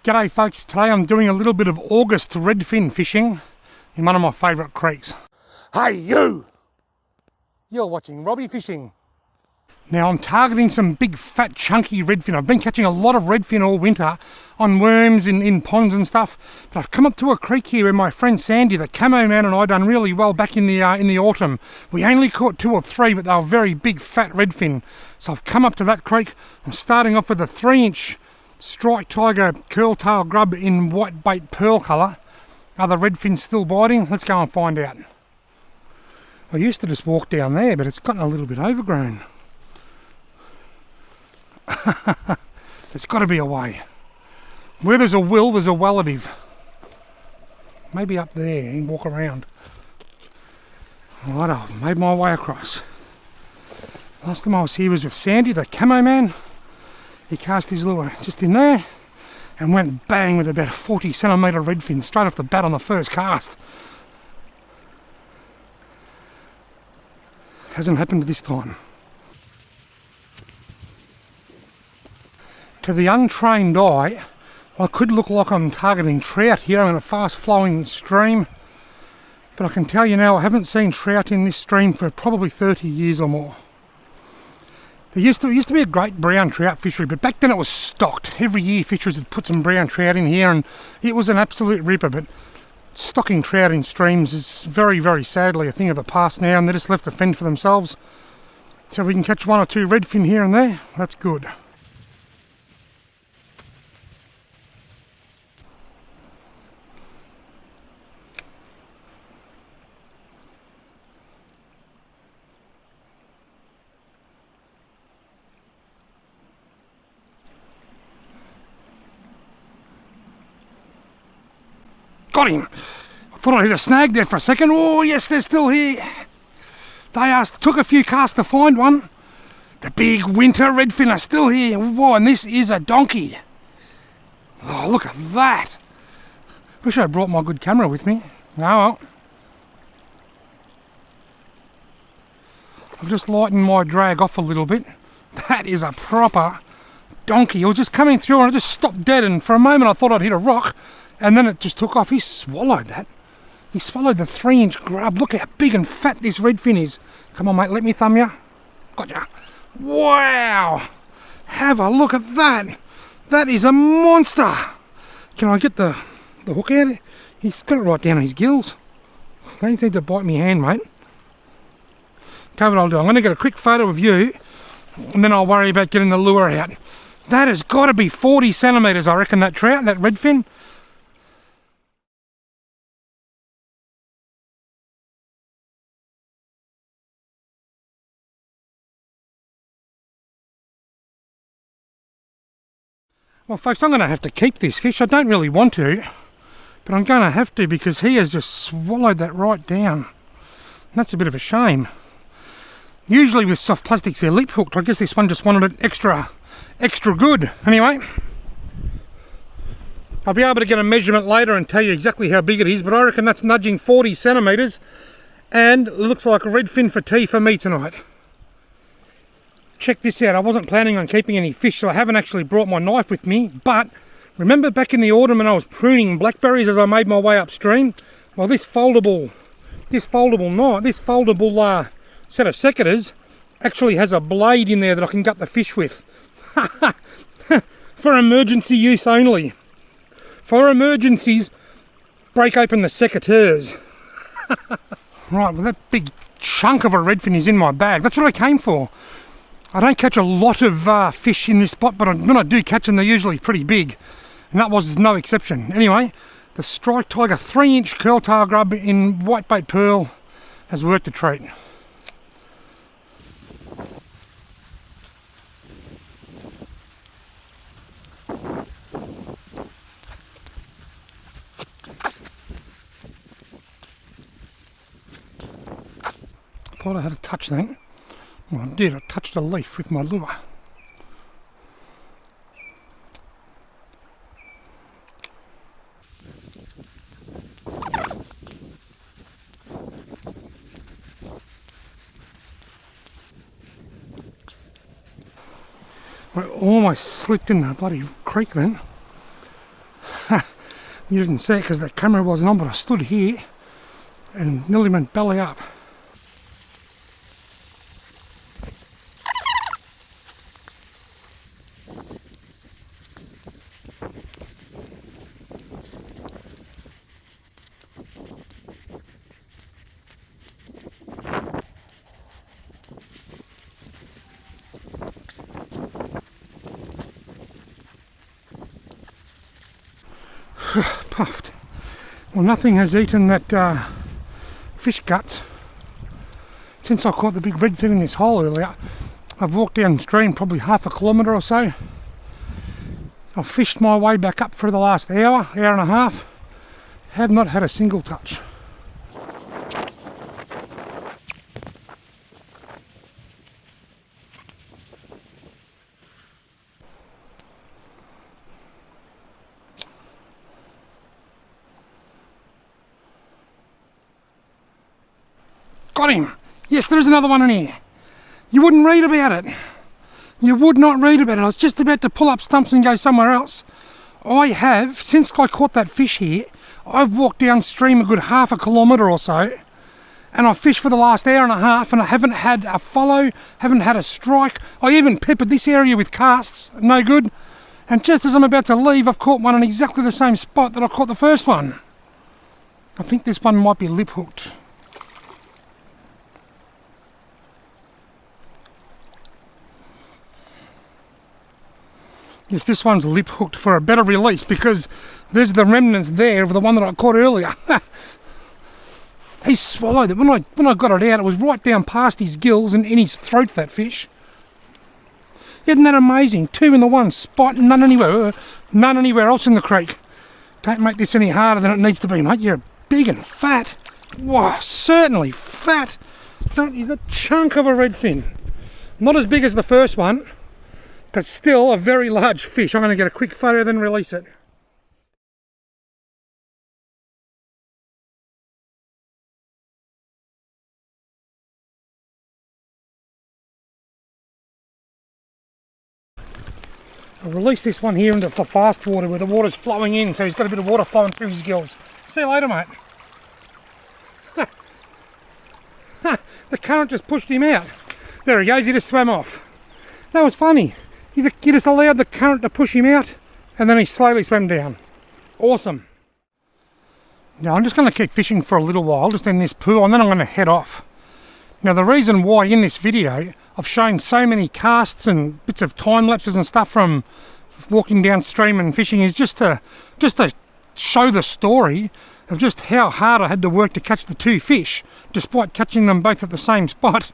G'day folks, today I'm doing a little bit of August redfin fishing in one of my favourite creeks. Hey you! You're watching Robbie Fishing. Now I'm targeting some big fat chunky redfin. I've been catching a lot of redfin all winter on worms in ponds and stuff. But I've come up to a creek here where my friend Sandy, the camo man, and I done really well back in the autumn. We only caught 2 or 3, but they were very big fat redfin. So I've come up to that creek. I'm starting off with a 3-inch striped tiger curl-tail grub in white bait pearl colour. Are the redfins still biting? Let's go and find out. I used to just walk down there, but it's gotten a little bit overgrown. There's got to be a way. Where there's a will, there's a relative. Maybe up there and walk around. Right, I've made my way across. Last time I was here was with Sandy, the camo man. He cast his lure just in there and went bang with about a 40 centimetre redfin straight off the bat on the first cast. Hasn't happened this time. To the untrained eye, I could look like I'm targeting trout here. I'm in a fast flowing stream, but I can tell you now I haven't seen trout in this stream for probably 30 years or more. There used to be a great brown trout fishery, but back then it was stocked. Every year fisheries would put some brown trout in here and it was an absolute ripper, but stocking trout in streams is very, very sadly a thing of the past now, and they're just left to fend for themselves. So if we can catch 1 or 2 redfin here and there, that's good. Got him! I thought I hit a snag there for a second. Oh yes, they're still here. They took a few casts to find one. The big winter redfin are still here. Whoa, and this is a donkey. Oh, look at that. Wish I brought my good camera with me. Oh well. I've just lightened my drag off a little bit. That is a proper donkey. It was just coming through and I just stopped dead, and for a moment I thought I'd hit a rock. And then it just took off. He swallowed that. He swallowed the 3-inch grub. Look how big and fat this redfin is. Come on, mate, let me thumb you. Gotcha. Wow! Have a look at that. That is a monster. Can I get the hook out? He's got it right down on his gills. Don't need to bite me hand, mate. Okay, what I'll do, I'm going to get a quick photo of you, and then I'll worry about getting the lure out. That has got to be 40 centimetres, I reckon, that trout, that redfin. Well folks, I'm going to have to keep this fish. I don't really want to, but I'm going to have to because he has just swallowed that right down. And that's a bit of a shame. Usually with soft plastics they're lip hooked. I guess this one just wanted it extra good. Anyway, I'll be able to get a measurement later and tell you exactly how big it is, but I reckon that's nudging 40 centimetres and it looks like a redfin for tea for me tonight. Check this out, I wasn't planning on keeping any fish, so I haven't actually brought my knife with me, but remember back in the autumn when I was pruning blackberries as I made my way upstream? Well, this foldable set of secateurs actually has a blade in there that I can gut the fish with. For emergency use only. For emergencies, break open the secateurs. Right, well that big chunk of a redfin is in my bag. That's what I came for. I don't catch a lot of fish in this spot, but when I do catch them, they're usually pretty big. And that was no exception. Anyway, the striped tiger 3-inch curl-tail grub in white bait pearl has worked a treat. Thought I had a touch then. Well, I did. I touched a leaf with my lure. I almost slipped in the bloody creek then. You didn't see it because the camera wasn't on, but I stood here and nearly went belly up. Puffed. Well, nothing has eaten that fish guts since I caught the big redfin in this hole earlier. I've walked downstream probably half a kilometre or so. I've fished my way back up for the last hour and a half. Have not had a single touch. Got him! Yes, there's another one in here. You wouldn't read about it. You would not read about it. I was just about to pull up stumps and go somewhere else. I have, since I caught that fish here, I've walked downstream a good half a kilometre or so, and I've fished for the last hour and a half, and I haven't had a follow, haven't had a strike. I even peppered this area with casts, no good. And just as I'm about to leave, I've caught one in exactly the same spot that I caught the first one. I think this one might be lip hooked. Yes, this one's lip hooked for a better release because there's the remnants there of the one that I caught earlier. He swallowed it. When I got it out, it was right down past his gills and in his throat, that fish. Isn't that amazing? Two in the one spot, none anywhere else in the creek. Don't make this any harder than it needs to be, mate. You're big and fat. Wow, certainly fat. He's a chunk of a redfin. Not as big as the first one, but still a very large fish. I'm going to get a quick photo then release it. I'll release this one here into the fast water where the water's flowing in, so he's got a bit of water flowing through his gills. See you later, mate. The current just pushed him out. There he goes, he just swam off. That was funny. He just allowed the current to push him out and then he slowly swam down. Awesome. Now I'm just going to keep fishing for a little while, just in this pool, and then I'm going to head off. Now the reason why in this video I've shown so many casts and bits of time lapses and stuff from walking downstream and fishing is just to show the story of just how hard I had to work to catch the two fish, despite catching them both at the same spot.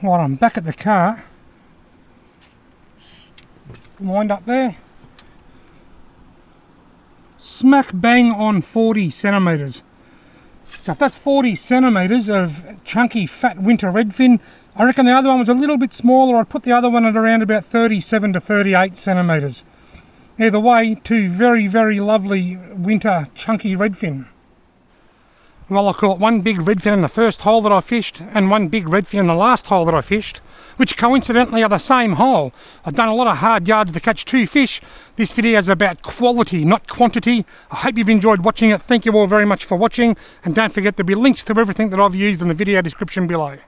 While I'm back at the car, wind up there, smack bang on 40 centimetres. So if that's 40 centimetres of chunky fat winter redfin, I reckon the other one was a little bit smaller. I'd put the other one at around about 37 to 38 centimetres. Either way, two very, very lovely winter chunky redfin. Well, I caught one big redfin in the first hole that I fished and one big redfin in the last hole that I fished, which coincidentally are the same hole. I've done a lot of hard yards to catch two fish. This video is about quality, not quantity. I hope you've enjoyed watching it. Thank you all very much for watching, and don't forget there'll be links to everything that I've used in the video description below.